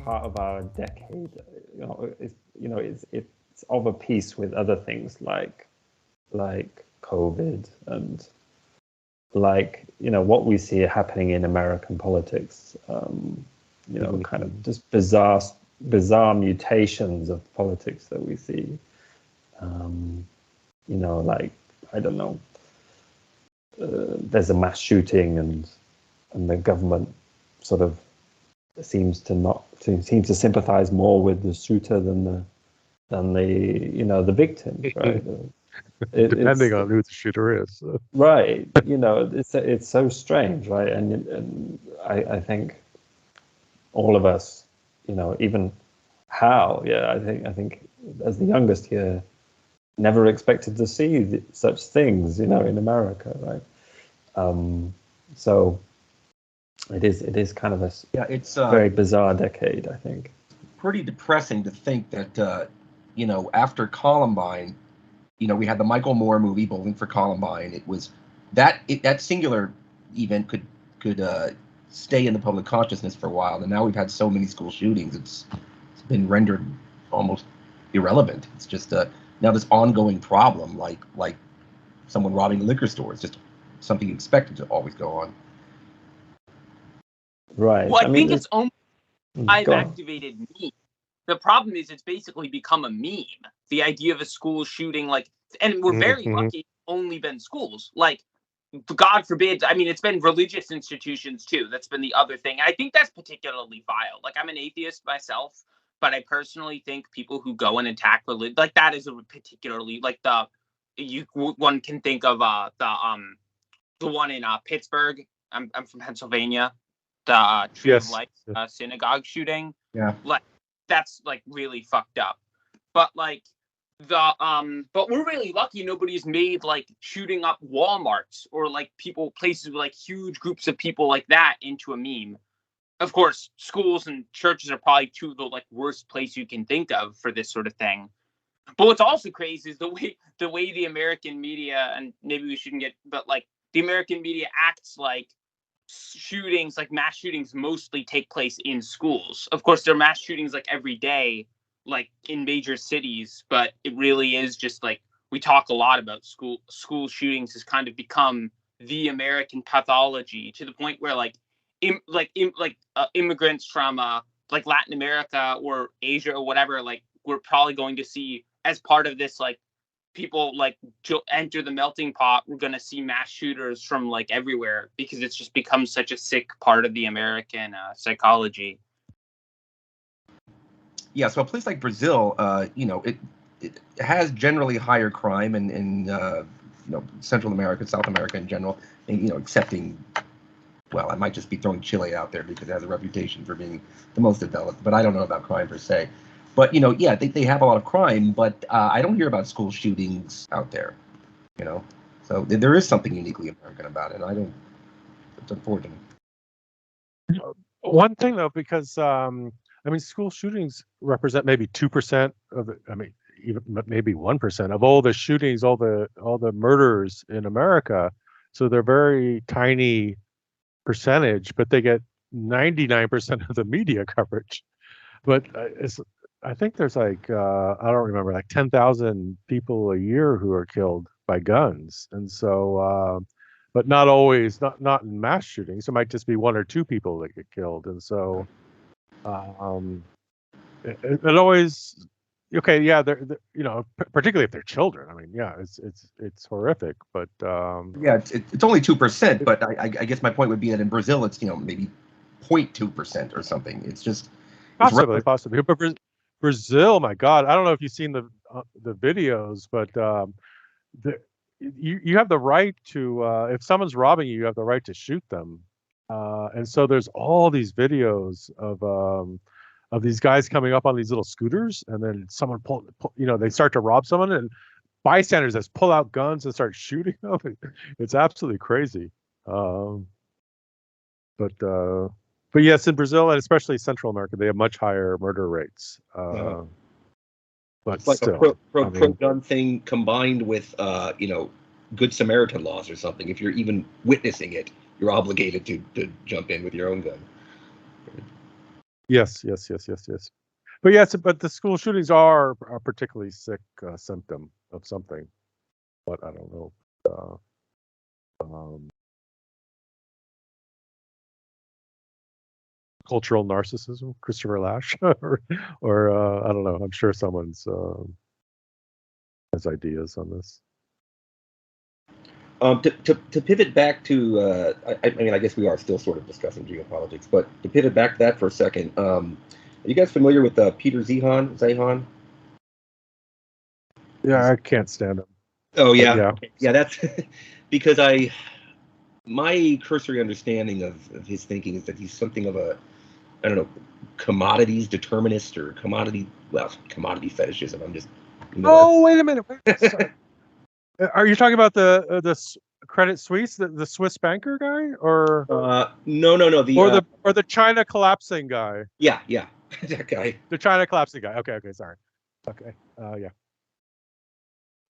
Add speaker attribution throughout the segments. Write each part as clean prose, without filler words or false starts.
Speaker 1: Part of our decade, it's of a piece with other things like COVID and what we see happening in American politics. Kind of just bizarre mutations of politics that we see. I don't know. There's a mass shooting and the government sort of seems to sympathize more with the shooter than the victims, right?
Speaker 2: Depending on who the shooter is.
Speaker 1: Right. It's so strange, right? And I think all of us, even Hal, I think as the youngest here, never expected to see such things, in America, right? So it is kind of it's very bizarre decade, I think.
Speaker 3: Pretty depressing to think that after Columbine, we had the Michael Moore movie Bowling for Columbine. It was that singular event could stay in the public consciousness for a while, and now we've had so many school shootings. It's been rendered almost irrelevant. It's just now this ongoing problem, like someone robbing a liquor store. It's just something you expected to always go on.
Speaker 1: Right.
Speaker 4: Well, I think it's only I've activated meme. The problem is it's basically become a meme. The idea of a school shooting, and we're very lucky it's only been schools. God forbid, it's been religious institutions too. That's been the other thing. I think that's particularly vile. I'm an atheist myself, but I personally think people who go and attack religion, that is a particularly, one can think of the one in Pittsburgh. I'm from Pennsylvania. The Tree of Life synagogue shooting.
Speaker 3: Yeah.
Speaker 4: That's really fucked up. But but we're really lucky nobody's made shooting up Walmarts or places with huge groups of people like that into a meme. Of course, schools and churches are probably two of the worst places you can think of for this sort of thing. But what's also crazy is the way the American media, and maybe we shouldn't get, but the American media acts like shootings, mass shootings, mostly take place in schools. Of course, there are mass shootings every day, in major cities, but it really is just we talk a lot about school shootings has kind of become the American pathology, to the point where immigrants from Latin America or Asia or whatever, we're probably going to see as part of this people enter the melting pot. We're going to see mass shooters from everywhere, because it's just become such a sick part of the American psychology.
Speaker 3: Yeah, so a place like Brazil, it has generally higher crime in Central America, South America in general, and accepting, well, I might just be throwing Chile out there because it has a reputation for being the most developed, but I don't know about crime per se. But, they have a lot of crime, but I don't hear about school shootings out there, So there is something uniquely American about it, and it's unfortunate.
Speaker 2: One thing, though, because, school shootings represent maybe 2% of it. Even maybe 1% of all the shootings, all the murders in America. So they're very tiny percentage, but they get 99% of the media coverage. But I think there's I don't remember, 10,000 people a year who are killed by guns. And so, but not always, not in mass shootings. It might just be one or two people that get killed. And so, it always, okay, yeah, they're particularly if they're children. It's horrific, but
Speaker 3: yeah, it's only 2%. But I guess my point would be that in Brazil, it's maybe 0.2% or something. It's just
Speaker 2: possibly. But Brazil, my God, I don't know if you've seen the videos, but you have the right to if someone's robbing you, you have the right to shoot them. And so there's all these videos of these guys coming up on these little scooters, and then someone they start to rob someone, and bystanders just pull out guns and start shooting them. It's absolutely crazy. But yes, in Brazil and especially Central America, they have much higher murder rates. But
Speaker 3: it's like
Speaker 2: still,
Speaker 3: a pro-gun thing combined with, Good Samaritan laws or something. If you're even witnessing it, you're obligated to jump in with your own gun.
Speaker 2: Yes. But yes, but the school shootings are a particularly sick symptom of something. But I don't know. Cultural narcissism, Christopher Lash, or I don't know. I'm sure someone's has ideas on this.
Speaker 3: To pivot back to, I mean, I guess we are still sort of discussing geopolitics, but to pivot back to that for a second, are you guys familiar with Peter Zeihan?
Speaker 2: Yeah, I can't stand him.
Speaker 3: Oh yeah,
Speaker 2: yeah.
Speaker 3: Yeah. That's because my cursory understanding of his thinking is that he's something of a, I don't know, commodities determinist or commodity fetishism. I'm just.
Speaker 2: Wait a minute. Sorry. Are you talking about the Credit Suisse, the Swiss banker guy, or
Speaker 3: no,
Speaker 2: or the China collapsing guy?
Speaker 3: Yeah, that guy.
Speaker 2: The China collapsing guy. Okay, sorry. Okay, yeah.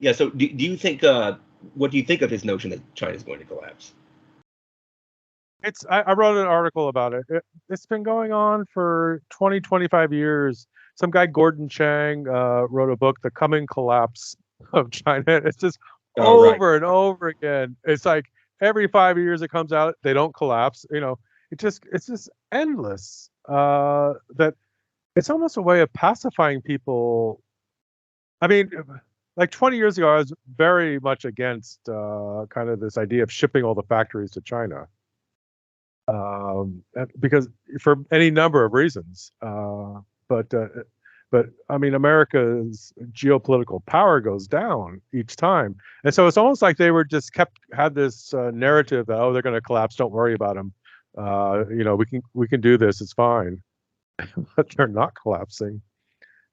Speaker 3: Yeah. So, do you think? What do you think of his notion that China's going to collapse?
Speaker 2: I wrote an article about it. It's been going on for 20, 25 years. Some guy, Gordon Chang, wrote a book, The Coming Collapse of China. It's just over and over again. It's like every 5 years it comes out, they don't collapse. It's just endless. That it's almost a way of pacifying people. I mean, like 20 years ago, I was very much against kind of this idea of shipping all the factories to China. Because for any number of reasons, but I mean, America's geopolitical power goes down each time, and so it's almost like they were just had this narrative that they're going to collapse, don't worry about them, we can do this, it's fine, but they're not collapsing,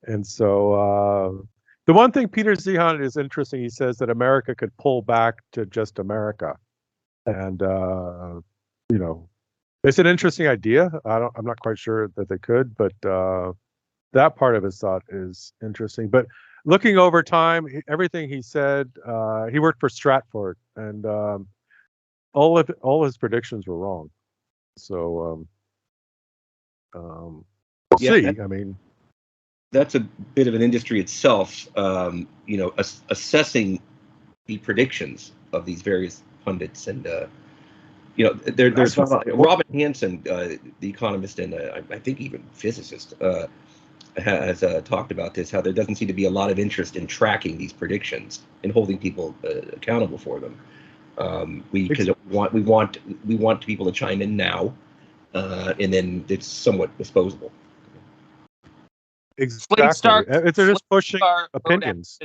Speaker 2: and so the one thing Peter Zeihan is interesting. He says that America could pull back to just America, and it's an interesting idea. I'm not quite sure that they could, but that part of his thought is interesting. But looking over time, everything he said, he worked for Stratford, and all his predictions were wrong. So we'll see. I mean,
Speaker 3: that's a bit of an industry itself. Assessing the predictions of these various pundits and. There's Robin Hanson, the economist and I think even physicist, has talked about this. How there doesn't seem to be a lot of interest in tracking these predictions and holding people accountable for them. Because we want people to chime in now, and then it's somewhat disposable.
Speaker 2: Exactly. They're just pushing opinions.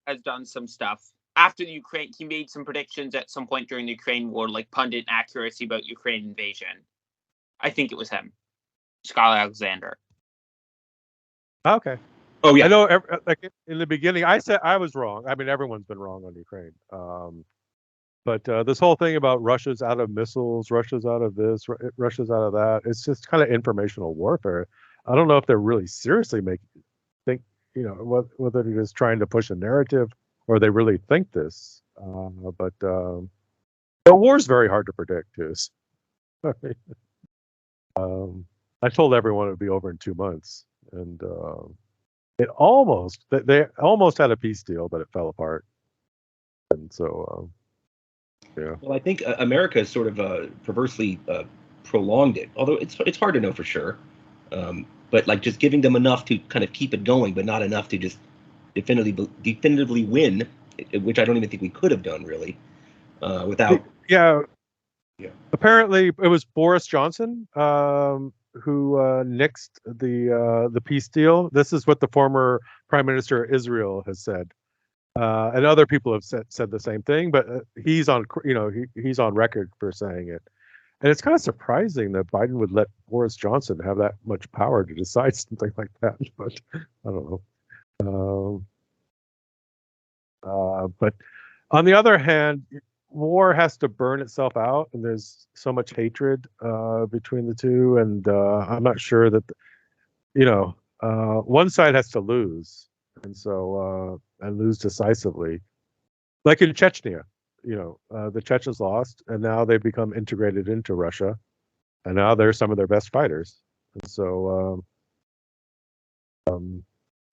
Speaker 4: Has done some stuff. After the Ukraine, he made some predictions at some point during the Ukraine war, like pundit accuracy about Ukraine invasion. I think it was him, Scott Alexander.
Speaker 2: Okay.
Speaker 3: Oh yeah.
Speaker 2: I know. Like in the beginning, I said I was wrong. I mean, everyone's been wrong on Ukraine. But this whole thing about Russia's out of missiles, Russia's out of this, Russia's out of that. It's just kind of informational warfare. I don't know if they're really seriously think whether they're just trying to push a narrative. Or they really think this, but war's very hard to predict too. I told everyone it would be over in 2 months, and they almost had a peace deal, but it fell apart. And so, yeah.
Speaker 3: Well, I think America has sort of perversely prolonged it, although it's hard to know for sure. But like just giving them enough to kind of keep it going, but not enough to just definitively win, which I don't even think we could have done really without.
Speaker 2: Yeah. Apparently, it was Boris Johnson who nixed the peace deal. This is what the former Prime Minister of Israel has said. And other people have said the same thing, but he's on, he's on record for saying it. And it's kind of surprising that Biden would let Boris Johnson have that much power to decide something like that. But I don't know. But on the other hand, war has to burn itself out, and there's so much hatred between the two. And I'm not sure that, one side has to lose, and so and lose decisively, like in Chechnya. The Chechens lost, and now they've become integrated into Russia, and now they're some of their best fighters. And so a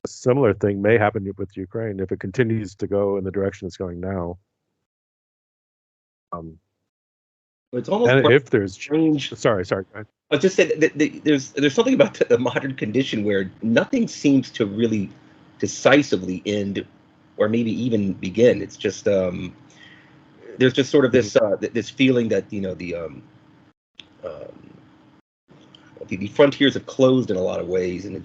Speaker 2: similar thing may happen with Ukraine if it continues to go in the direction it's going now.
Speaker 3: It's almost
Speaker 2: and if there's
Speaker 3: strange.
Speaker 2: Sorry.
Speaker 3: I was just saying that there's something about the modern condition where nothing seems to really decisively end, or maybe even begin. It's just there's just sort of this this feeling that the frontiers have closed in a lot of ways, and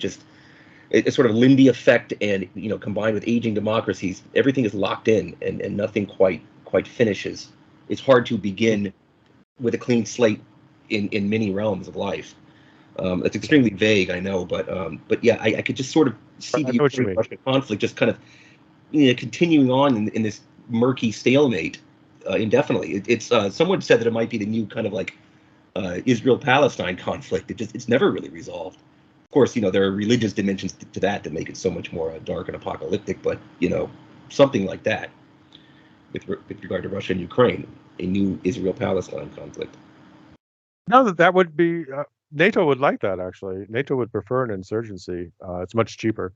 Speaker 3: it's sort of Lindy Effect, and combined with aging democracies, everything is locked in, and nothing quite finishes. It's hard to begin with a clean slate in many realms of life. It's extremely vague, I know, but yeah, I could just sort of see the Ukraine-Russia conflict just kind of continuing on in this murky stalemate indefinitely. It's someone said that it might be the new kind of like Israel-Palestine conflict. It's never really resolved. Of course, there are religious dimensions to that make it so much more dark and apocalyptic. But something like that with regard to Russia and Ukraine, a new Israel-Palestine conflict.
Speaker 2: No, that would be NATO would like that, actually. NATO would prefer an insurgency. It's much cheaper,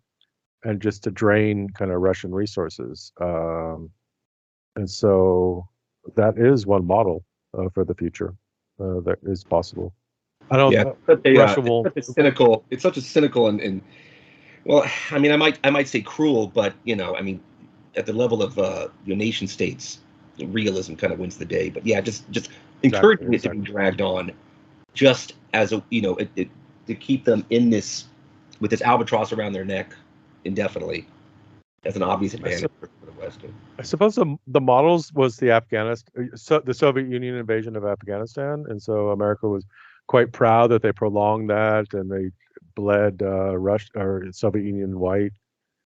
Speaker 2: and just to drain kind of Russian resources. And so that is one model for the future that is possible. I don't.
Speaker 3: Yeah,
Speaker 2: Russia will.
Speaker 3: It's such a cynical and well, I mean, I might say cruel, but I mean, at the level of nation states, realism kind of wins the day. But yeah, just encouraging it to be dragged on, just as a to keep them in this with this albatross around their neck indefinitely, as an obvious advantage for the West.
Speaker 2: I suppose the models was the the Soviet Union invasion of Afghanistan, and so America was quite proud that they prolonged that, and they bled Russia or Soviet Union white,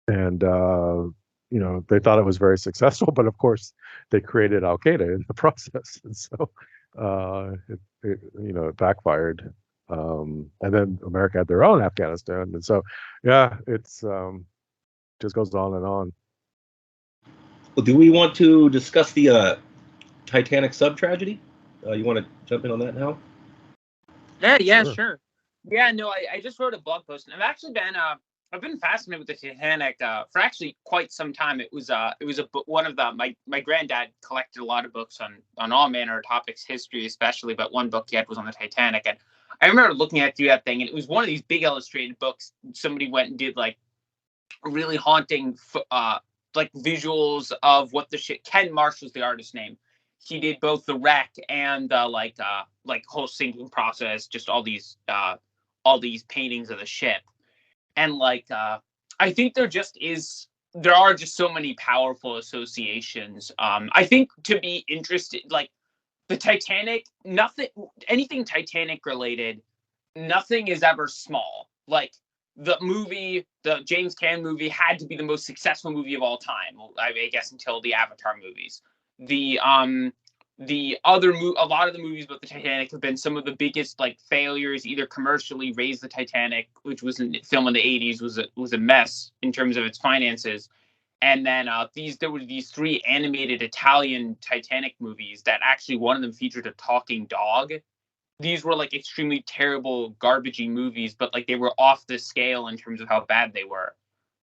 Speaker 2: and they thought it was very successful, but of course they created Al Qaeda in the process, and so it backfired. And then America had their own Afghanistan, and so it's just goes on and on.
Speaker 3: Well, do we want to discuss the Titanic sub-tragedy? You want to jump in on that now?
Speaker 4: Yeah, sure. Yeah, no, I just wrote a blog post, and I've been fascinated with the Titanic for actually quite some time. It was a book, one of my granddad collected a lot of books on all manner of topics, history especially, but one book he had was on the Titanic, and I remember looking through that thing, and it was one of these big illustrated books. Somebody went and did like really haunting like visuals of what the ship. Ken Marsh was the artist name. He did both the wreck and like whole sinking process, just all these paintings of the ship. And like I think there are just so many powerful associations. I think to be interested, like the Titanic, anything Titanic related, nothing is ever small. Like the James Cameron movie had to be the most successful movie of all time. I guess until the Avatar movies. A lot of the movies about the Titanic have been some of the biggest like failures, either commercially. Raise the Titanic, which was a film in the 80s, was a mess in terms of its finances. And then there were these 3 animated Italian Titanic movies that actually one of them featured a talking dog. These were like extremely terrible, garbagey movies, but like they were off the scale in terms of how bad they were.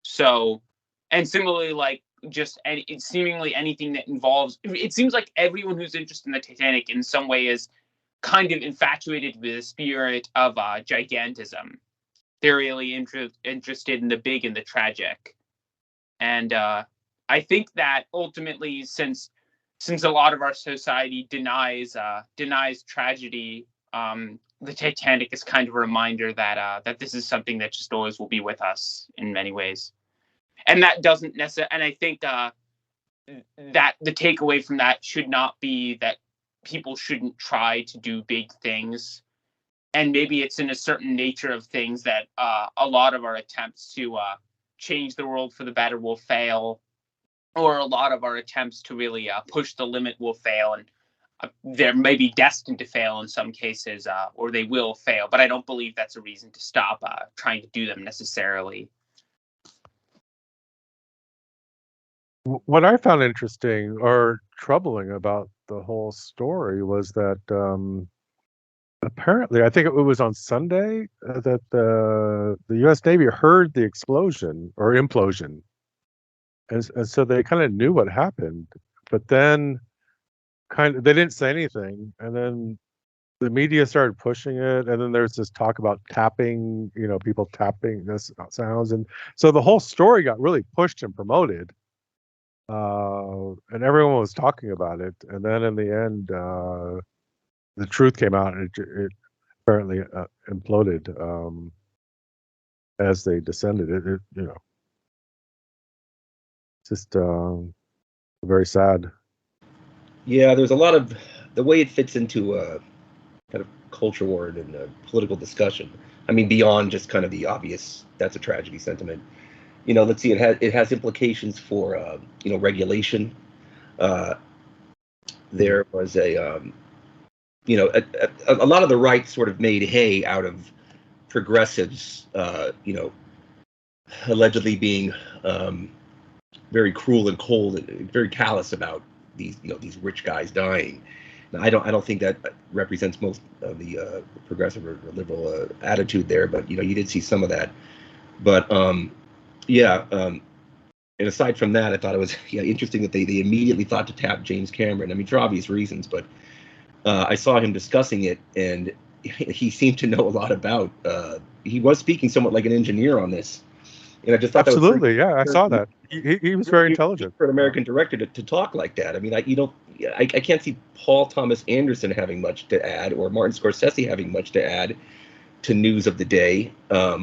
Speaker 4: So, and similarly, like it's seemingly anything that involves. It seems like everyone who's interested in the Titanic in some way is kind of infatuated with the spirit of gigantism. They're really interested in the big and the tragic, and I think that ultimately, since a lot of our society denies tragedy, the Titanic is kind of a reminder that this is something that just always will be with us in many ways. And that doesn't necessarily. And I think that the takeaway from that should not be that people shouldn't try to do big things. And maybe it's in a certain nature of things that a lot of our attempts to change the world for the better will fail, or a lot of our attempts to really push the limit will fail, and they're maybe destined to fail in some cases, or they will fail. But I don't believe that's a reason to stop trying to do them necessarily.
Speaker 2: What I found interesting or troubling about the whole story was that apparently, I think it was on Sunday that the U.S. Navy heard the explosion or implosion, and so they kind of knew what happened, but then they didn't say anything, and then the media started pushing it, and then there's this talk about tapping, people tapping this sounds, and so the whole story got really pushed and promoted, and everyone was talking about it, and then in the end, the truth came out, and it apparently imploded as they descended. It just very sad.
Speaker 3: Yeah, there's a lot of the way it fits into kind of culture war and political discussion. I mean, beyond just kind of the obvious "that's a tragedy" sentiment. Let's see, it has implications for regulation. There was a lot of the right sort of made hay out of progressives, allegedly being very cruel and cold and very callous about these rich guys dying. Now, I don't think that represents most of the progressive or liberal attitude there, but you did see some of that. But and aside from that, I thought it was interesting that they immediately thought to tap James Cameron. I mean, for obvious reasons, but I saw him discussing it, and he seemed to know a lot about. He was speaking somewhat like an engineer on this, and I just thought
Speaker 2: absolutely, I saw that. He was very intelligent
Speaker 3: for an American director to talk like that. I mean, I can't see Paul Thomas Anderson having much to add, or Martin Scorsese having much to add to news of the day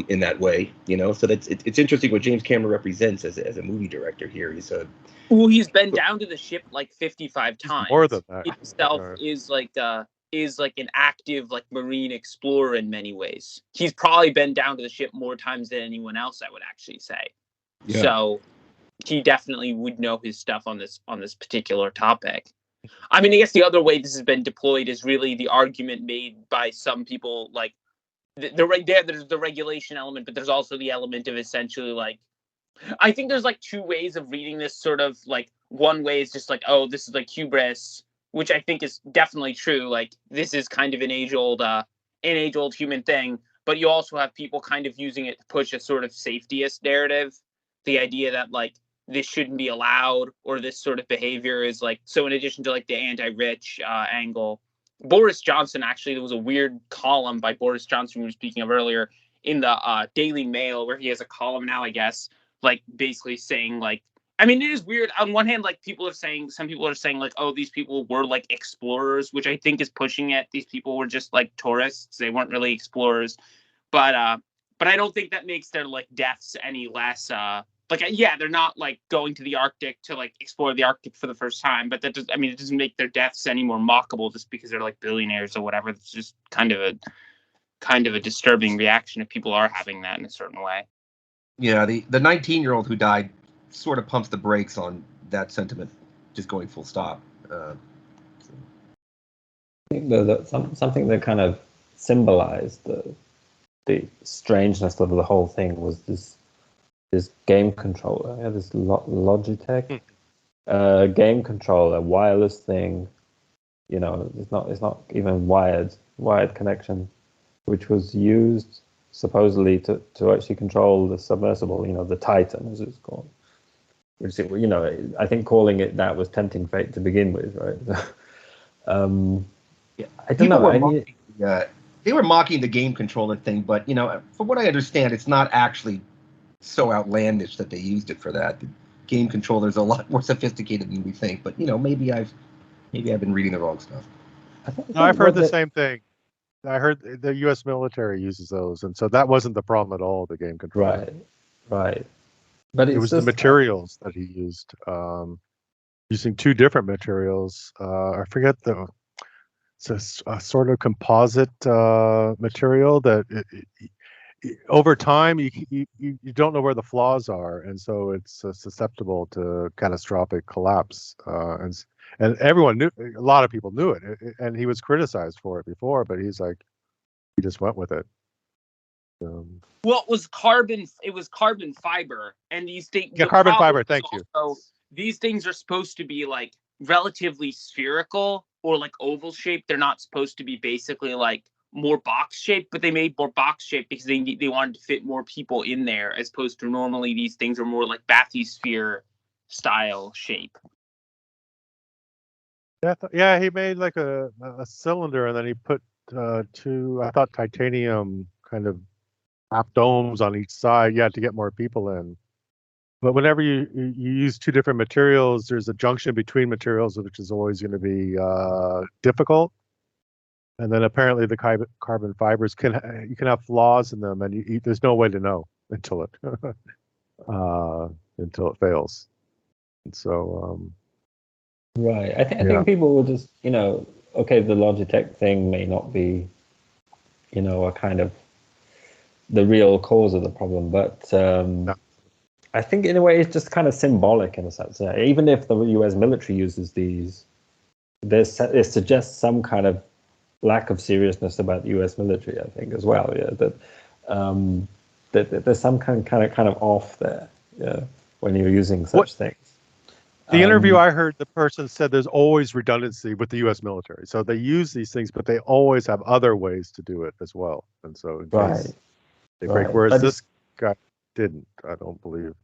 Speaker 3: in that way. So it's interesting what James Cameron represents as a movie director here.
Speaker 4: He's been down to the ship like 55 times.
Speaker 2: More than that.
Speaker 4: He himself is like an active marine explorer in many ways. He's probably been down to the ship more times than anyone else, I would actually say. Yeah. So he definitely would know his stuff on this particular topic. I mean, I guess the other way this has been deployed is really the argument made by some people, like there's the regulation element, but there's also the element of essentially I think there's two ways of reading this sort of. One way is just oh, this is hubris, which I think is definitely true. This is kind of an age-old human thing. But you also have people kind of using it to push a sort of safetyist narrative. The idea that this shouldn't be allowed, or this sort of behavior is so in addition to the anti-rich angle. Boris Johnson, actually, there was a weird column by Boris Johnson we were speaking of earlier in the Daily Mail, where he has a column now, I guess, basically saying I mean, it is weird. On one hand, some people are saying oh, these people were explorers, which I think is pushing it. These people were just tourists. They weren't really explorers. But I don't think that makes their deaths any less they're not going to the Arctic to explore the Arctic for the first time, but it doesn't make their deaths any more mockable just because they're billionaires or whatever. It's just kind of a disturbing reaction if people are having that in a certain way.
Speaker 3: Yeah, the 19-year-old who died sort of pumps the brakes on that sentiment, just going full stop.
Speaker 1: I think that something that kind of symbolized the strangeness of the whole thing was this game controller, this Logitech game controller, wireless thing. It's not even wired connection, which was used supposedly to actually control the submersible, the Titan, as it's called. Which, I think calling it that was tempting fate to begin with, right? I don't know.
Speaker 3: They were mocking the game controller thing, but from what I understand, it's not actually so outlandish that they used it for that. The game controller is a lot more sophisticated than we think, but maybe I've been reading the wrong stuff.
Speaker 2: I've heard the same thing. I heard the U.S. military uses those, and so that wasn't the problem at all. The game controller,
Speaker 1: right. But
Speaker 2: it was the materials that he used. using two different materials. I forget it's a sort of composite material that over time you don't know where the flaws are, and so it's susceptible to catastrophic collapse. And everyone knew, a lot of people knew it, and he was criticized for it before, but he just went with it.
Speaker 4: Well, it was carbon. It was carbon fiber, and these things.
Speaker 2: Yeah, carbon fiber. Thank you.
Speaker 4: So these things are supposed to be like relatively spherical or like oval shaped. They're not supposed to be basically like more box shaped, but they made more box shaped because they wanted to fit more people in there, as opposed to normally these things are more like bathysphere style shape.
Speaker 2: Yeah, he made like a cylinder, and then he put two, I thought, titanium kind of half domes on each side, to get more people in. But whenever you use two different materials, there's a junction between materials, which is always going to be difficult. And then apparently the carbon fibers you can have flaws in them, and there's no way to know until it fails. And so
Speaker 1: right. I think people will just, okay, the Logitech thing may not be, a kind of the real cause of the problem, but I think in a way it's just kind of symbolic in a sense. Even if the U.S. military uses these, it suggests some kind of lack of seriousness about the U.S. military, I think, as well. Yeah, that there's some kind of off there. Yeah, when you're using such things.
Speaker 2: The interview I heard, the person said there's always redundancy with the U.S. military, so they use these things, but they always have other ways to do it as well. And so, in case they break. Whereas this guy didn't, I don't believe.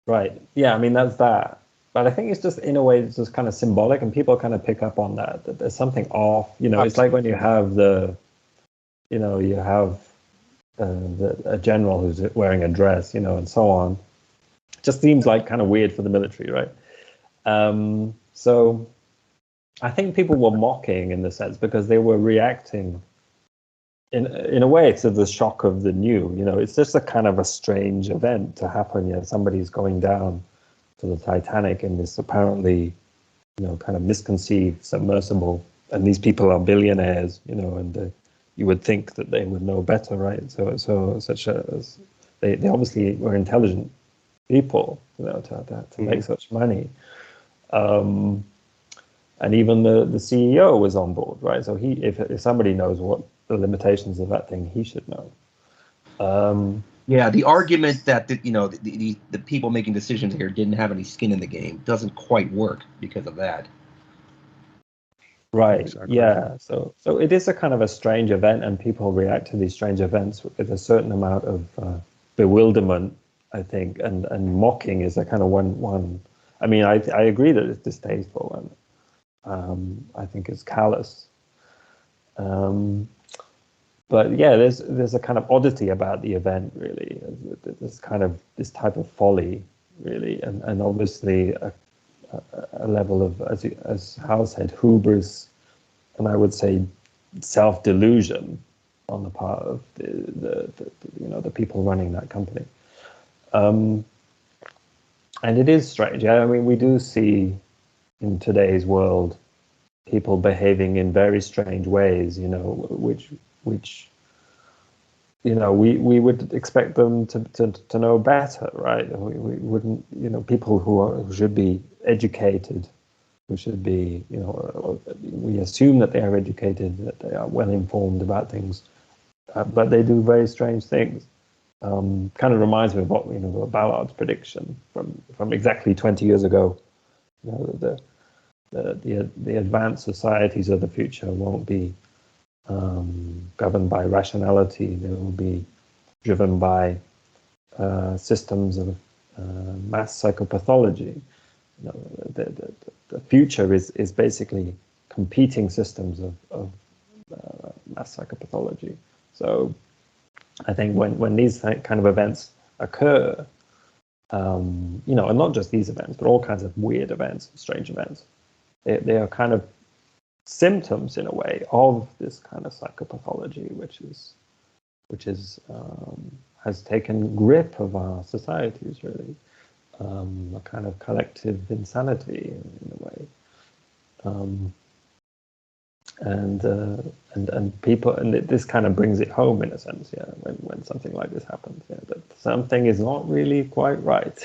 Speaker 1: Right. Yeah. I mean, that's that. But I think it's just, in a way, it's just kind of symbolic, and people kind of pick up on that there's something off. It's like when you have a general who's wearing a dress, and so on. It just seems like kind of weird for the military, right? So I think people were mocking in the sense because they were reacting in a way to the shock of the new. It's just a kind of a strange event to happen. Somebody's going down to the Titanic in this apparently, kind of misconceived submersible, and these people are billionaires, and you would think that they would know better, right? So they obviously were intelligent people, to make such money. And even the CEO was on board, right? So if somebody knows what the limitations of that thing, he should know.
Speaker 3: The argument that the people making decisions here didn't have any skin in the game doesn't quite work because of that.
Speaker 1: Right. Exactly. Yeah. So it is a kind of a strange event, and people react to these strange events with a certain amount of bewilderment, I think, and mocking is a kind of one. I mean, I agree that it's distasteful, and I think it's callous. But yeah, there's a kind of oddity about the event, really. There's kind of this type of folly, really, and obviously a level of, as Hal said, hubris, and I would say self-delusion on the part of the people running that company. And it is strange. I mean, we do see in today's world people behaving in very strange ways, which we would expect them to know better, right? We wouldn't, people who should be educated, who should be, we assume that they are educated, that they are well informed about things, but they do very strange things. Kind of reminds me of what Ballard's prediction from exactly 20 years ago. The advanced societies of the future won't be governed by rationality. They will be driven by systems of mass psychopathology. The future is basically competing systems of mass psychopathology. So I think when these kind of events occur, and not just these events, but all kinds of weird events, strange events, they are kind of symptoms in a way of this kind of psychopathology, which has taken grip of our societies, really. a kind of collective insanity in a way. And people, and this kind of brings it home in a sense, yeah, when something like this happens, yeah, that something is not really quite right.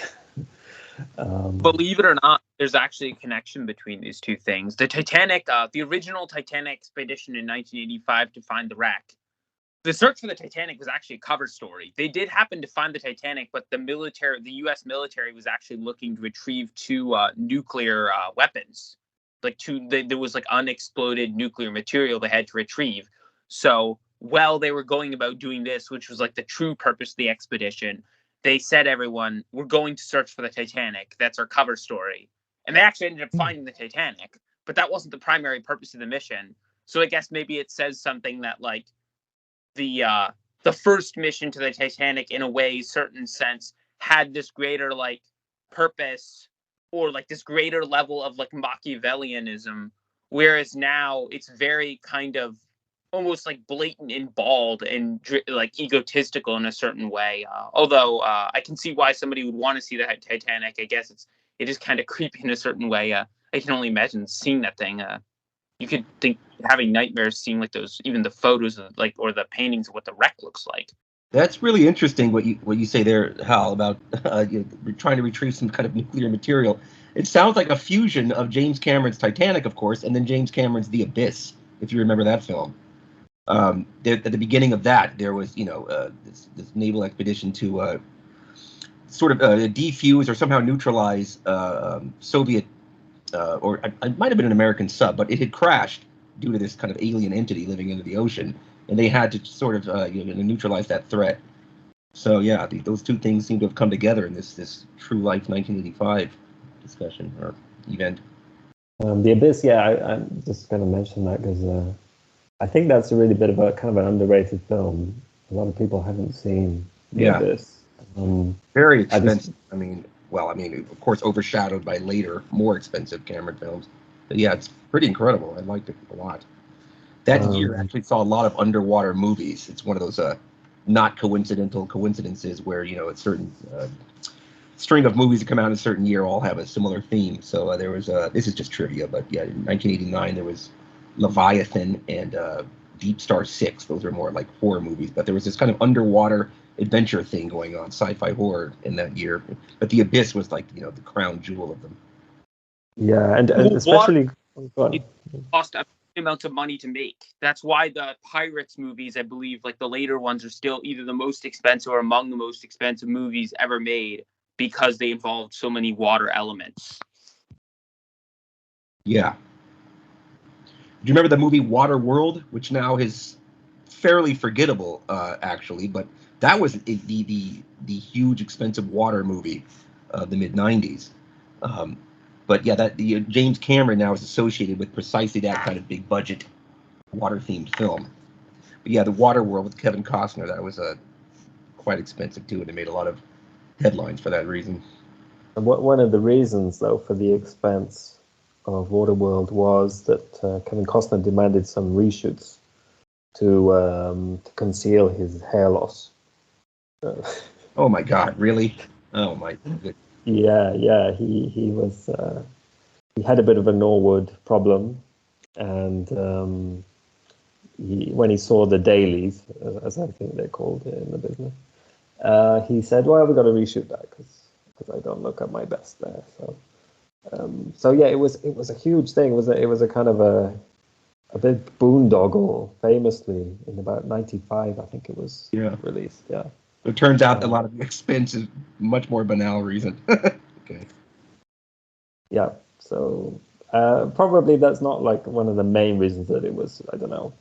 Speaker 4: Believe it or not, there's actually a connection between these two things. The Titanic, the original Titanic expedition in 1985 to find the wreck. The search for the Titanic was actually a cover story. They did happen to find the Titanic, but the U.S. military was actually looking to retrieve two nuclear weapons. There was like unexploded nuclear material they had to retrieve. So while they were going about doing this, which was like the true purpose of the expedition, they said, everyone, we're going to search for the Titanic. That's our cover story. And they actually ended up finding the Titanic, but that wasn't the primary purpose of the mission. So I guess maybe it says something that like the first mission to the Titanic, in a way, certain sense, had this greater like purpose, or like this greater level of like Machiavellianism, whereas now it's very kind of almost like blatant and bald and like egotistical in a certain way. Although I can see why somebody would want to see the Titanic. I guess it is kind of creepy in a certain way. I can only imagine seeing that thing. You could think having nightmares seeing like those, even the photos of like, or the paintings of what the wreck looks like.
Speaker 3: That's really interesting what you say there, Hal, about trying to retrieve some kind of nuclear material. It sounds like a fusion of James Cameron's Titanic, of course, and then James Cameron's The Abyss, if you remember that film. At the beginning of that, there was this naval expedition to sort of defuse or somehow neutralize Soviet. Or it might have been an American sub, but it had crashed due to this kind of alien entity living under the ocean, and they had to sort of neutralize that threat. So yeah, those two things seem to have come together in this True Life 1985 discussion or event.
Speaker 1: The Abyss, yeah, I'm just going to mention that because I think that's a really bit of a kind of an underrated film. A lot of people haven't seen The Abyss.
Speaker 3: Very expensive. Of course, overshadowed by later, more expensive Cameron films. But yeah, it's pretty incredible. I liked it a lot. That year actually saw a lot of underwater movies. It's one of those not coincidental coincidences where a certain string of movies that come out in a certain year all have a similar theme. So there was this is just trivia, but yeah, in 1989 there was Leviathan and Deep Star 6. Those are more like horror movies, but there was this kind of underwater adventure thing going on, sci-fi horror in that year. But The Abyss was like the crown jewel of them.
Speaker 1: Yeah, and especially
Speaker 4: it cost a amount of money to make. That's why the Pirates movies, I believe, like the later ones, are still either the most expensive or among the most expensive movies ever made, because they involved so many water elements.
Speaker 3: Yeah. Do you remember the movie Waterworld, which now is fairly forgettable, actually, but that was the huge expensive water movie of the mid 90s. But yeah, the James Cameron now is associated with precisely that kind of big budget water themed film. But yeah, the Waterworld with Kevin Costner, that was quite expensive too, and they made a lot of headlines for that reason.
Speaker 1: And one of the reasons, though, for the expense of Waterworld was that Kevin Costner demanded some reshoots to conceal his hair loss.
Speaker 3: Oh my God! Really? Oh my goodness.
Speaker 1: Yeah. He was he had a bit of a Norwood problem, and when he saw the dailies, as I think they're called in the business, he said, "Well, we've got to reshoot that because I don't look at my best there." So yeah, it was a huge thing. It was a kind of a big boondoggle, famously in about '95, I think it was released. Yeah.
Speaker 3: It turns out a lot of the expense is much more banal reason. Okay.
Speaker 1: Yeah. So probably that's not like one of the main reasons that it was, I don't know,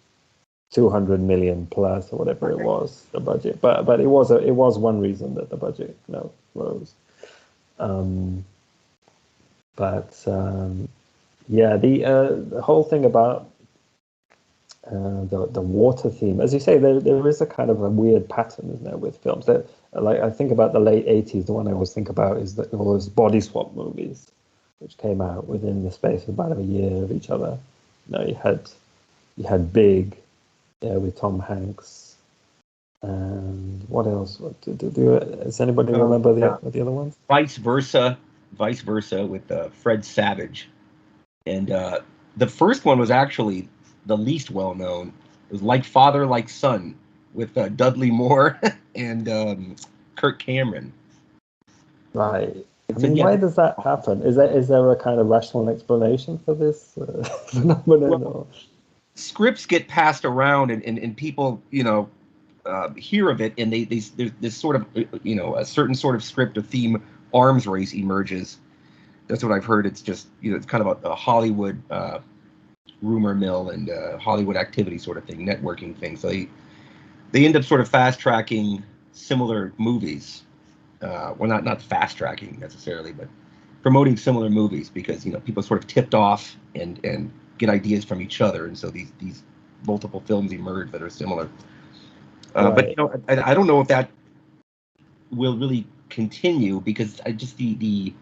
Speaker 1: 200 million plus or whatever it was, the budget. But it was one reason that the budget rose. Yeah, the whole thing about the water theme, as you say, there is a kind of a weird pattern, isn't there, with films that, like, I think about the late 80s. The one I always think about is all those body swap movies, which came out within the space of about a year of each other. You had Big, with Tom Hanks, And what else? Does anybody remember the other ones?
Speaker 3: Vice versa with Fred Savage, and the first one was actually the least well known. It was Like Father, Like Son with Dudley Moore and Kirk Cameron.
Speaker 1: Right. I mean, why does that happen? Is there a kind of rational explanation for this phenomenon?
Speaker 3: Well, scripts get passed around, and people, hear of it, and there's this sort of, a certain sort of script or theme arms race emerges. That's what I've heard. It's just, it's kind of a Hollywood rumor mill and Hollywood activity sort of thing, networking thing. So they end up sort of fast tracking similar movies. Well, not fast tracking necessarily, but promoting similar movies because people sort of tipped off and get ideas from each other, and so these multiple films emerge that are similar.
Speaker 1: Right.
Speaker 3: But I don't know if that will really continue because the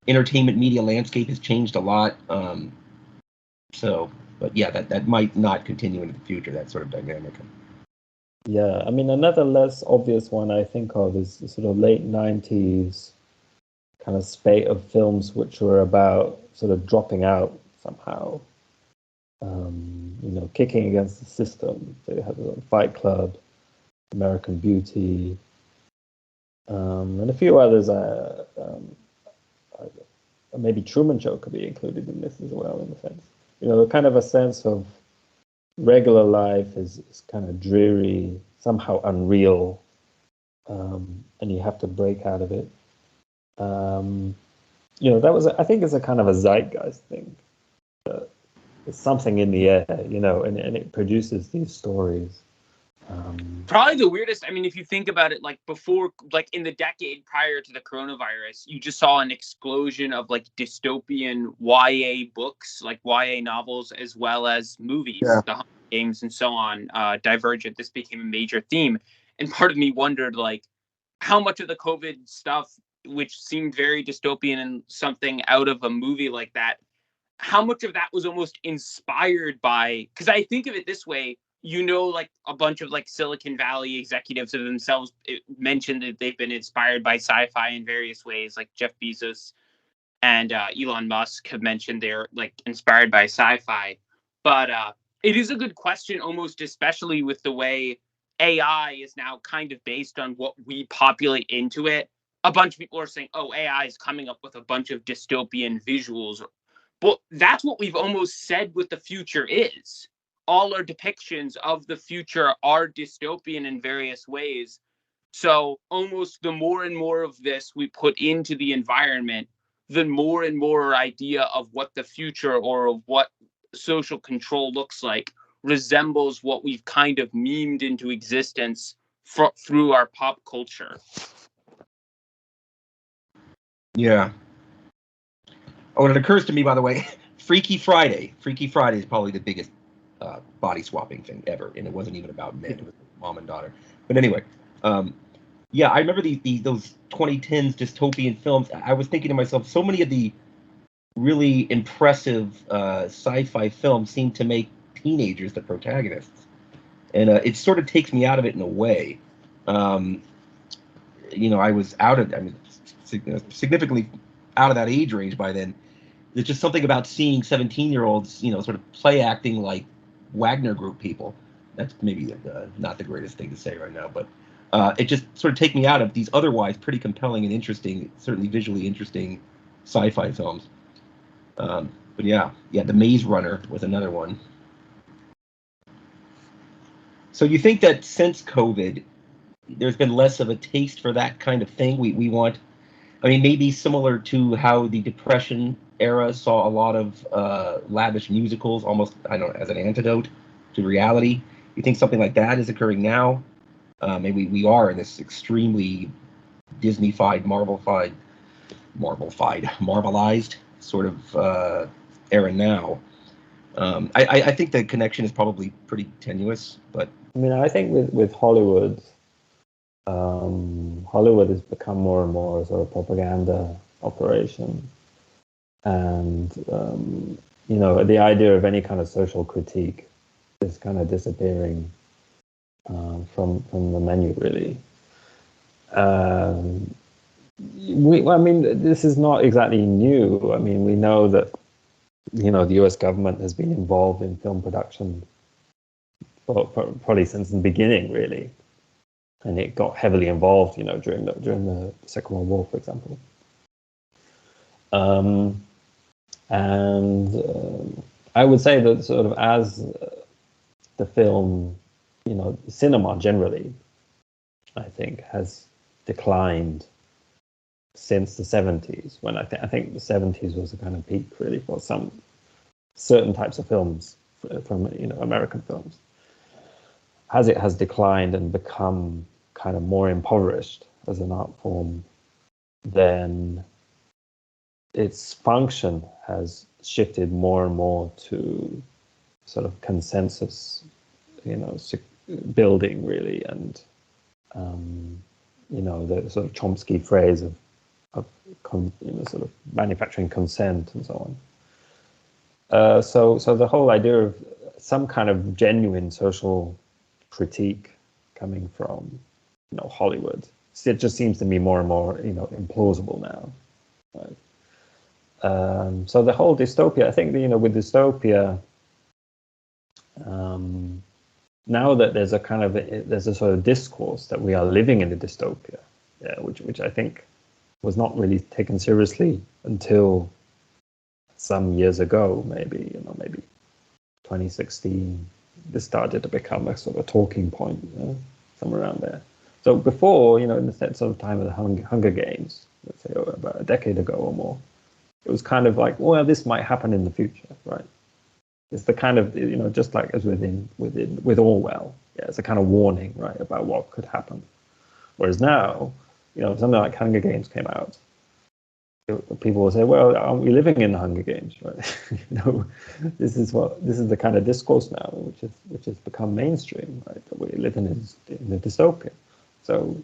Speaker 3: entertainment media landscape has changed a lot. But yeah, that might not continue into the future. That sort of dynamic.
Speaker 1: Yeah, I mean, another less obvious one I think of is the sort of late 90s kind of spate of films which were about sort of dropping out somehow, kicking against the system. So you had Fight Club, American Beauty, and a few others. Maybe Truman Show could be included in this as well, in a sense. Kind of a sense of regular life is kind of dreary, somehow unreal, and you have to break out of it. That was, I think, it's a kind of a zeitgeist thing. There's something in the air, and it produces these stories.
Speaker 4: Probably the weirdest. I mean, if you think about it, like before, like in the decade prior to the coronavirus, you just saw an explosion of like dystopian YA books, like YA novels, as well as movies, The Hunger Games and so on. Divergent. This became a major theme, and part of me wondered, like, how much of the COVID stuff, which seemed very dystopian and something out of a movie like that, how much of that was almost inspired by? Because I think of it this way. Like a bunch of like Silicon Valley executives of themselves mentioned that they've been inspired by sci-fi in various ways. Like Jeff Bezos and Elon Musk have mentioned they're like inspired by sci-fi. But it is a good question, almost especially with the way AI is now kind of based on what we populate into it. A bunch of people are saying, oh, AI is coming up with a bunch of dystopian visuals. But that's what we've almost said what the future is. All our depictions of the future are dystopian in various ways. So almost the more and more of this we put into the environment, the more and more our idea of what the future or of what social control looks like resembles what we've kind of memed into existence through our pop culture.
Speaker 3: Yeah. Oh, and it occurs to me, by the way, Freaky Friday. Freaky Friday is probably the biggest body swapping thing ever, and it wasn't even about men; it was mom and daughter. But anyway, yeah, I remember those 2010s dystopian films. I was thinking to myself, so many of the really impressive sci-fi films seem to make teenagers the protagonists, and it sort of takes me out of it in a way. I was significantly out of that age range by then. There's just something about seeing 17-year-olds, sort of play acting like Wagner Group people. That's maybe not the greatest thing to say right now, but it just sort of take me out of these otherwise pretty compelling and interesting, certainly visually interesting sci-fi films. But yeah, The Maze Runner was another one. So you think that since COVID, there's been less of a taste for that kind of thing? We want, maybe similar to how the Depression era saw a lot of lavish musicals, almost, as an antidote to reality. You think something like that is occurring now? Maybe we are in this extremely Disney-fied, Marvelized sort of era now. I think the connection is probably pretty tenuous, but
Speaker 1: I think with Hollywood, Hollywood has become more and more a sort of propaganda operation, and the idea of any kind of social critique is kind of disappearing. from the menu, really. I mean, this is not exactly new. I mean, we know that, the US government has been involved in film production probably since the beginning, really. And it got heavily involved, during the Second World War, for example. And I would say that sort of as the film, cinema generally, I think, has declined since the 70s, when I think the 70s was a kind of peak, really, for some certain types of films, from American films. As it has declined and become kind of more impoverished as an art form, then its function has shifted more and more to sort of consensus, building, really, and the sort of Chomsky phrase of sort of manufacturing consent and so on. So the whole idea of some kind of genuine social critique coming from Hollywood, it just seems to me more and more implausible now. Right? So the whole dystopia, I think, with dystopia, now that there's a sort of discourse that we are living in a dystopia, which I think was not really taken seriously until some years ago, maybe 2016. This started to become a sort of talking point, somewhere around there. So before, in the sort of time of the Hunger Games, let's say about a decade ago or more, it was kind of like, well, this might happen in the future, right? It's the kind of, just like as with Orwell, it's a kind of warning, right, about what could happen. Whereas now, something like Hunger Games came out, people will say, well, aren't we living in the Hunger Games, right? This is the kind of discourse now, which has become mainstream, right? That we're living in a dystopia. So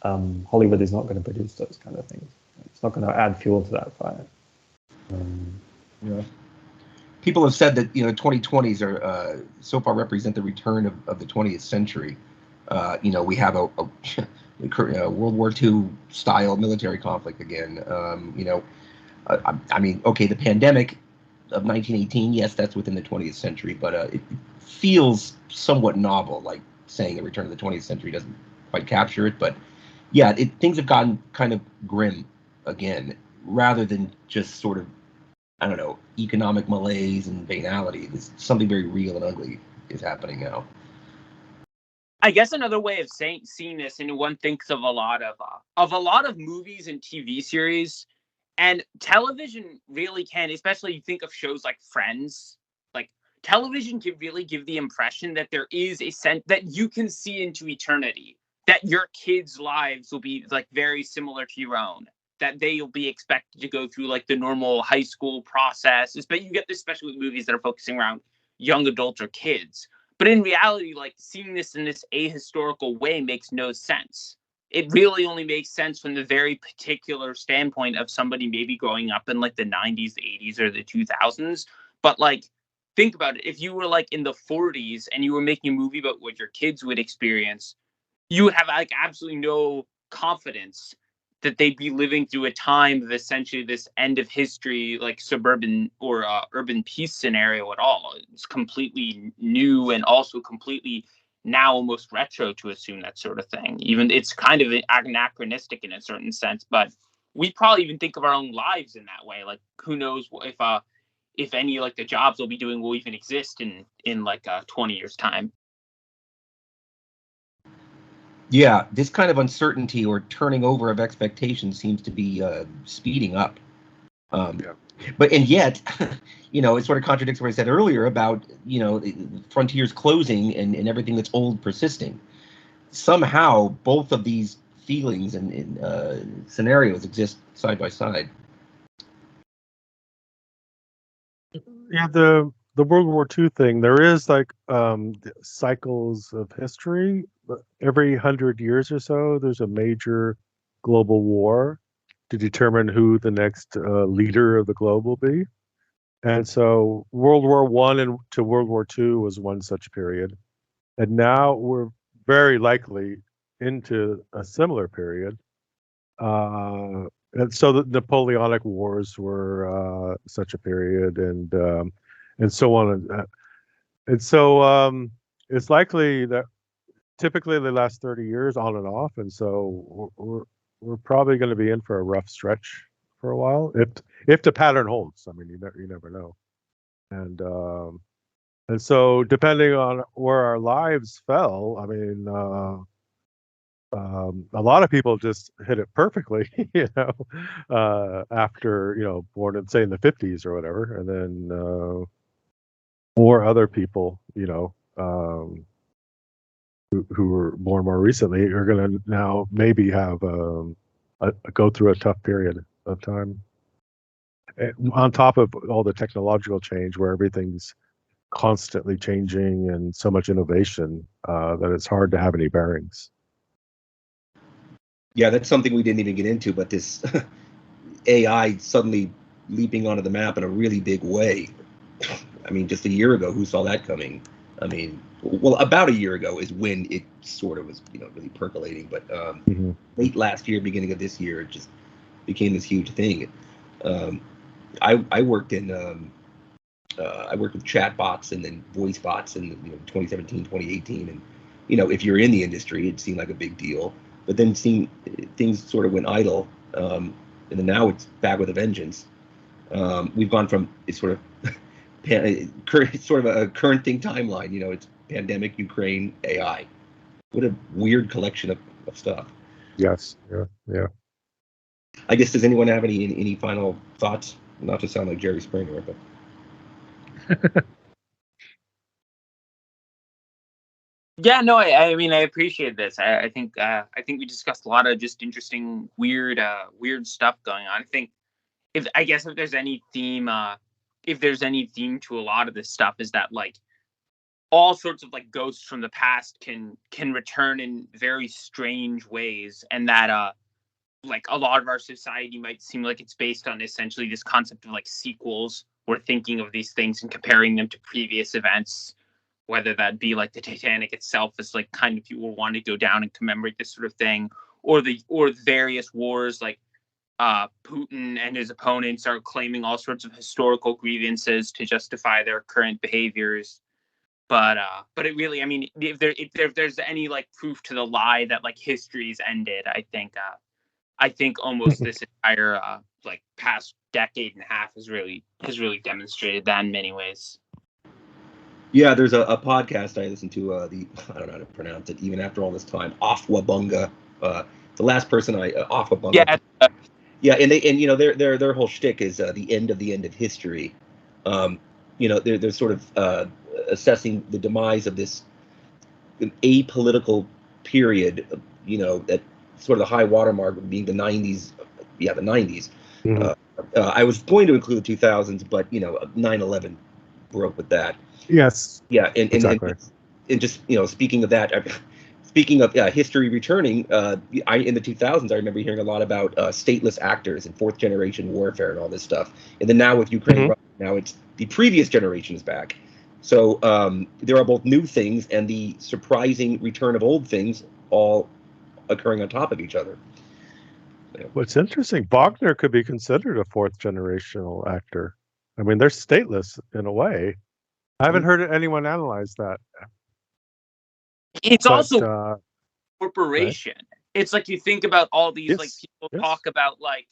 Speaker 1: Hollywood is not going to produce those kind of things. It's not going to add fuel to that fire.
Speaker 3: Yeah. People have said that 2020s are so far represent the return of the 20th century. We have a World War II style military conflict again. I mean, okay, the pandemic of 1918, yes, that's within the 20th century, but it feels somewhat novel. Like saying the return of the 20th century doesn't quite capture it, but yeah, things have gotten kind of grim again, rather than just sort of, I don't know, economic malaise and banality. There's something very real and ugly is happening now.
Speaker 4: I guess another way of seeing this, and one thinks of a lot of movies and TV series, and television really can, especially you think of shows like Friends, like television can really give the impression that there is a sense that you can see into eternity, that your kids' lives will be like very similar to your own, that they'll be expected to go through like the normal high school process. But you get this especially with movies that are focusing around young adults or kids. But in reality, like seeing this in this ahistorical way makes no sense. It really only makes sense from the very particular standpoint of somebody maybe growing up in like the 90s, the 80s, or the 2000s. But like, think about it. If you were like in the 40s and you were making a movie about what your kids would experience, you would have like absolutely no confidence that they'd be living through a time of essentially this end of history, like suburban or urban peace scenario at all. It's completely new and also completely now almost retro to assume that sort of thing. Even it's kind of anachronistic in a certain sense, but we probably even think of our own lives in that way. Like who knows if any like the jobs we'll be doing will even exist in like 20 years time.
Speaker 3: Yeah, this kind of uncertainty or turning over of expectations seems to be speeding up. But and yet, it sort of contradicts what I said earlier about frontiers closing and everything that's old persisting. Somehow, both of these feelings and scenarios exist side by side.
Speaker 2: Yeah, the World War II thing, there is like cycles of history. But every 100 years or so, there's a major global war to determine who the next leader of the globe will be. And so World War I and to World War II was one such period. And now we're very likely into a similar period. And so the Napoleonic Wars were such a period, and so on. And so it's likely that typically they last 30 years on and off, and so we're probably going to be in for a rough stretch for a while if the pattern holds. I mean, you never know. And so depending on where our lives fell, I mean, a lot of people just hit it perfectly, after, born in, say, in the 50s or whatever, and then or other people, who were born more recently are going to now maybe have go through a tough period of time, on top of all the technological change where everything's constantly changing and so much innovation that it's hard to have any bearings.
Speaker 3: Yeah, that's something we didn't even get into, but this AI suddenly leaping onto the map in a really big way. I mean, just a year ago, who saw that coming? I mean, well, about a year ago is when it sort of was, really percolating. But late last year, beginning of this year, it just became this huge thing. I worked in I worked with chat bots and then voice bots in 2017, 2018, and if you're in the industry, it seemed like a big deal. But then things sort of went idle, and then now it's back with a vengeance. We've gone from it's sort of a current thing timeline. It's pandemic, Ukraine, AI. What a weird collection of stuff.
Speaker 2: Yes. Yeah.
Speaker 3: I guess, does anyone have any final thoughts? Not to sound like Jerry Springer, but.
Speaker 4: Yeah, no, I mean, I appreciate this. I think we discussed a lot of just interesting, weird stuff going on. I think if there's any theme, to a lot of this stuff, is that like all sorts of like ghosts from the past can return in very strange ways, and that like a lot of our society might seem like it's based on essentially this concept of like sequels. We're thinking of these things and comparing them to previous events, whether that be like the Titanic itself is like kind of people want to go down and commemorate this sort of thing, or various wars like Putin and his opponents are claiming all sorts of historical grievances to justify their current behaviors. But it really, I mean, if there's any like proof to the lie that like history's ended, I think almost this entire like past decade and a half has really demonstrated that in many ways.
Speaker 3: Yeah, there's a podcast I listen to. I don't know how to pronounce it, even after all this time. Afwabunga, the last person Afwabunga.
Speaker 4: Yeah.
Speaker 3: Yeah, and their whole shtick is the end of history. They're sort of assessing the demise of this apolitical period. That sort of the high watermark being the 90s. Yeah, the 90s.
Speaker 2: Mm-hmm.
Speaker 3: I was going to include the 2000s, but 9/11 broke with that.
Speaker 2: Yes.
Speaker 3: Yeah,
Speaker 2: exactly.
Speaker 3: And just speaking of that, speaking of history returning, in the 2000s, I remember hearing a lot about stateless actors and fourth generation warfare and all this stuff. And then now with Ukraine, now it's the previous generation is back. So there are both new things and the surprising return of old things, all occurring on top of each other.
Speaker 2: What's interesting, Wagner could be considered a fourth generational actor. I mean, they're stateless in a way. I haven't heard anyone analyze that.
Speaker 4: It's also corporation.
Speaker 2: Right?
Speaker 4: It's like you think about all these like people
Speaker 2: Yes.
Speaker 4: talk about like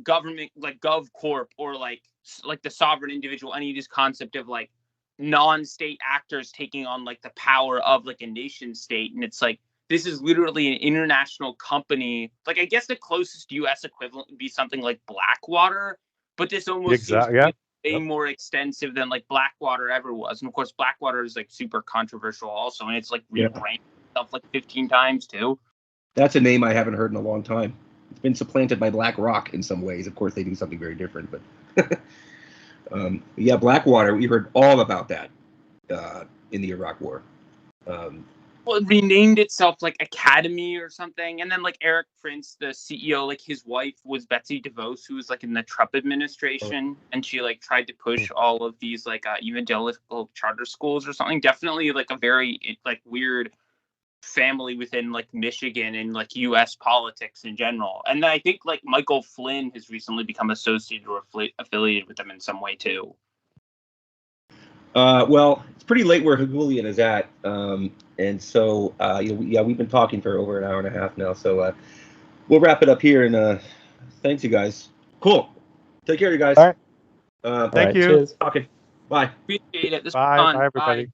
Speaker 4: government, like GovCorp, or like the sovereign individual, any of this concept of like non-state actors taking on like the power of like a nation state. And it's like, this is literally an international company. Like, I guess the closest US equivalent would be something like Blackwater, but this almost seems to be way more extensive than like Blackwater ever was. And of course, Blackwater is like super controversial also, and it's like rebranded itself like 15 times too.
Speaker 3: That's a name I haven't heard in a long time. It's been supplanted by BlackRock in some ways. Of course, they do something very different, but yeah, Blackwater. We heard all about that in the Iraq War.
Speaker 4: Well, it renamed itself like Academy or something, and then like Eric Prince, the CEO, like his wife was Betsy DeVos, who was like in the Trump administration, and she like tried to push all of these like evangelical charter schools or something. Definitely like a very like weird family within like Michigan and like U.S. politics in general. And I think like Michael Flynn has recently become associated or affiliated with them in some way too.
Speaker 3: Well, it's pretty late where Higulian is at, and so we've been talking for over an hour and a half now. So we'll wrap it up here. And thanks, you guys. Cool. Take care, you guys.
Speaker 2: All right. Thank you.
Speaker 1: Cheers.
Speaker 3: Talking. Bye.
Speaker 4: Appreciate it. This was
Speaker 2: Bye.
Speaker 4: fun.
Speaker 2: Bye, everybody.